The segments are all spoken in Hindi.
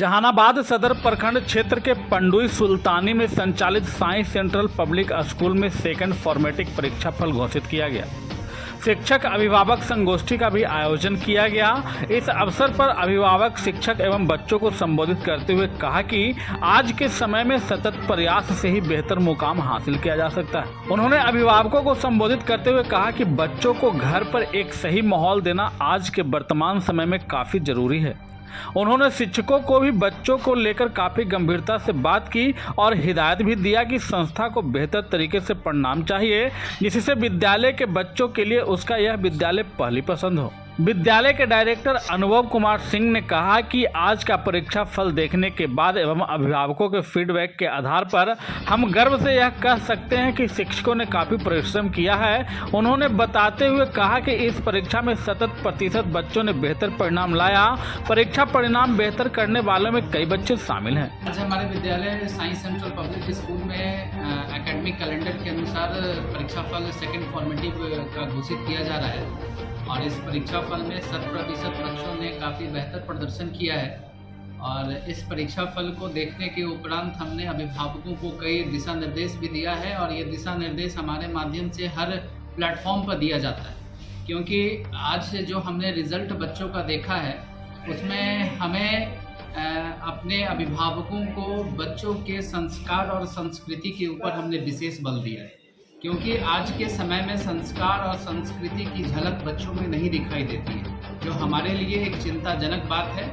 जहानाबाद सदर प्रखंड क्षेत्र के पंडुई सुल्तानी में संचालित साई सेंट्रल पब्लिक स्कूल में सेकंड फॉर्मेटिव परीक्षा फल घोषित किया गया। शिक्षक अभिभावक संगोष्ठी का भी आयोजन किया गया। इस अवसर पर अभिभावक, शिक्षक एवं बच्चों को संबोधित करते हुए कहा कि आज के समय में सतत प्रयास से ही बेहतर मुकाम हासिल किया जा सकता है। उन्होंने अभिभावकों को संबोधित करते हुए कहा कि बच्चों को घर पर एक सही माहौल देना आज के वर्तमान समय में काफी जरूरी है। उन्होंने शिक्षकों को भी बच्चों को लेकर काफी गंभीरता से बात की और हिदायत भी दिया कि संस्था को बेहतर तरीके से पढ़ना चाहिए, जिससे विद्यालय के बच्चों के लिए उसका यह विद्यालय पहली पसंद हो। विद्यालय के डायरेक्टर अनुभव कुमार सिंह ने कहा कि आज का परीक्षा फल देखने के बाद एवं अभिभावकों के फीडबैक के आधार पर हम गर्व से यह कह सकते हैं कि शिक्षकों ने काफी परिश्रम किया है। उन्होंने बताते हुए कहा कि इस परीक्षा में 70% बच्चों ने बेहतर परिणाम लाया। परीक्षा परिणाम बेहतर करने वालों में कई बच्चे शामिल हैं। आज हमारे विद्यालय साई सेंट्रल पब्लिक स्कूल में एकेडमिक कैलेंडर के अनुसार परीक्षा फल सेकेंड फॉर्मेटिव का घोषित किया जा रहा है और इस परीक्षा फल में 100% बच्चों ने काफ़ी बेहतर प्रदर्शन किया है। और इस परीक्षा फल को देखने के उपरांत हमने अभिभावकों को कई दिशा निर्देश भी दिया है और ये दिशा निर्देश हमारे माध्यम से हर प्लेटफॉर्म पर दिया जाता है, क्योंकि आज जो हमने रिज़ल्ट बच्चों का देखा है उसमें हमें अपने अभिभावकों को बच्चों के संस्कार और संस्कृति के ऊपर हमने विशेष बल दिया है, क्योंकि आज के समय में संस्कार और संस्कृति की झलक बच्चों में नहीं दिखाई देती है, जो हमारे लिए एक चिंताजनक बात है।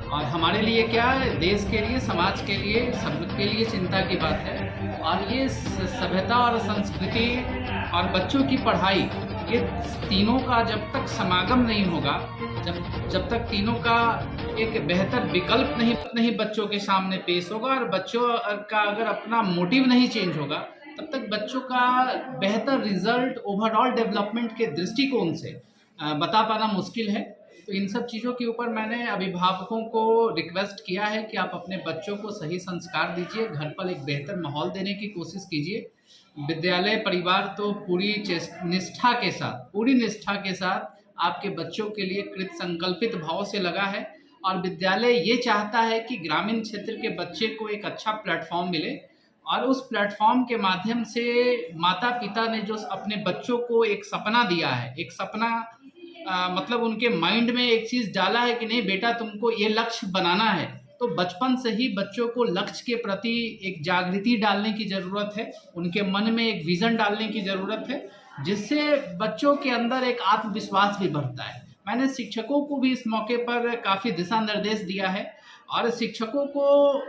और हमारे लिए क्या है, देश के लिए, समाज के लिए, सबके लिए चिंता की बात है। और ये सभ्यता और संस्कृति और बच्चों की पढ़ाई, ये तीनों का जब तक समागम नहीं होगा, जब तक तीनों का एक बेहतर विकल्प नहीं बच्चों के सामने पेश होगा और बच्चों का अगर अपना मोटिव नहीं चेंज होगा, तब तक बच्चों का बेहतर रिजल्ट ओवरऑल डेवलपमेंट के दृष्टिकोण से बता पाना मुश्किल है। तो इन सब चीज़ों के ऊपर मैंने अभिभावकों को रिक्वेस्ट किया है कि आप अपने बच्चों को सही संस्कार दीजिए, घर पर एक बेहतर माहौल देने की कोशिश कीजिए। विद्यालय परिवार तो पूरी निष्ठा के साथ आपके बच्चों के लिए कृत संकल्पित भाव से लगा है और विद्यालय ये चाहता है कि ग्रामीण क्षेत्र के बच्चे को एक अच्छा प्लेटफॉर्म मिले और उस प्लेटफॉर्म के माध्यम से माता पिता ने जो अपने बच्चों को एक सपना दिया है, एक सपना मतलब उनके माइंड में एक चीज़ डाला है कि नहीं बेटा तुमको ये लक्ष्य बनाना है, तो बचपन से ही बच्चों को लक्ष्य के प्रति एक जागृति डालने की ज़रूरत है, उनके मन में एक विज़न डालने की ज़रूरत है, जिससे बच्चों के अंदर एक आत्मविश्वास भी बढ़ता है। मैंने शिक्षकों को भी इस मौके पर काफ़ी दिशा निर्देश दिया है और शिक्षकों को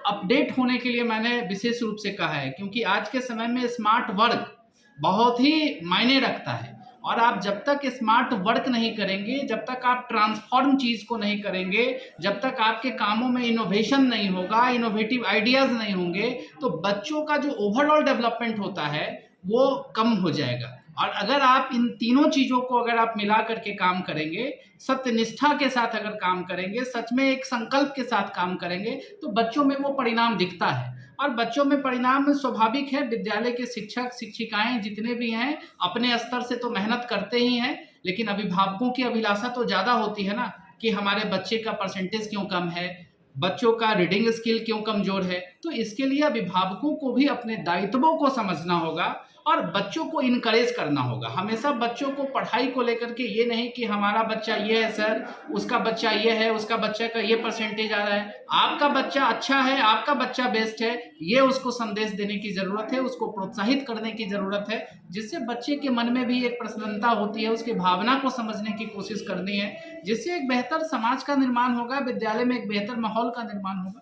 अपडेट होने के लिए मैंने विशेष रूप से कहा है, क्योंकि आज के समय में स्मार्ट वर्क बहुत ही मायने रखता है और आप जब तक स्मार्ट वर्क नहीं करेंगे, जब तक आप ट्रांसफॉर्म चीज़ को नहीं करेंगे, जब तक आपके कामों में इनोवेशन नहीं होगा, इनोवेटिव आइडियाज़ नहीं होंगे, तो बच्चों का जो ओवरऑल डेवलपमेंट होता है वो कम हो जाएगा। और अगर आप इन तीनों चीज़ों को अगर आप मिला करके काम करेंगे, सत्यनिष्ठा के साथ अगर काम करेंगे, सच में एक संकल्प के साथ काम करेंगे, तो बच्चों में वो परिणाम दिखता है। और बच्चों में परिणाम स्वाभाविक है। विद्यालय के शिक्षक शिक्षिकाएं जितने भी हैं अपने स्तर से तो मेहनत करते ही हैं, लेकिन अभिभावकों की अभिलाषा तो ज़्यादा होती है ना कि हमारे बच्चे का परसेंटेज क्यों कम है, बच्चों का रीडिंग स्किल क्यों कमज़ोर है। तो इसके लिए अभिभावकों को भी अपने दायित्वों को समझना होगा और बच्चों को इनकरेज करना होगा। हमेशा बच्चों को पढ़ाई को लेकर के ये नहीं कि हमारा बच्चा ये है सर, उसका बच्चा ये है, उसका बच्चा का ये परसेंटेज आ रहा है। आपका बच्चा अच्छा है, आपका बच्चा बेस्ट है, ये उसको संदेश देने की ज़रूरत है, उसको प्रोत्साहित करने की ज़रूरत है, जिससे बच्चे के मन में भी एक प्रसन्नता होती है, उसकी भावना को समझने की कोशिश करनी है, जिससे एक बेहतर समाज का निर्माण होगा, विद्यालय में एक बेहतर माहौल का निर्माण होगा।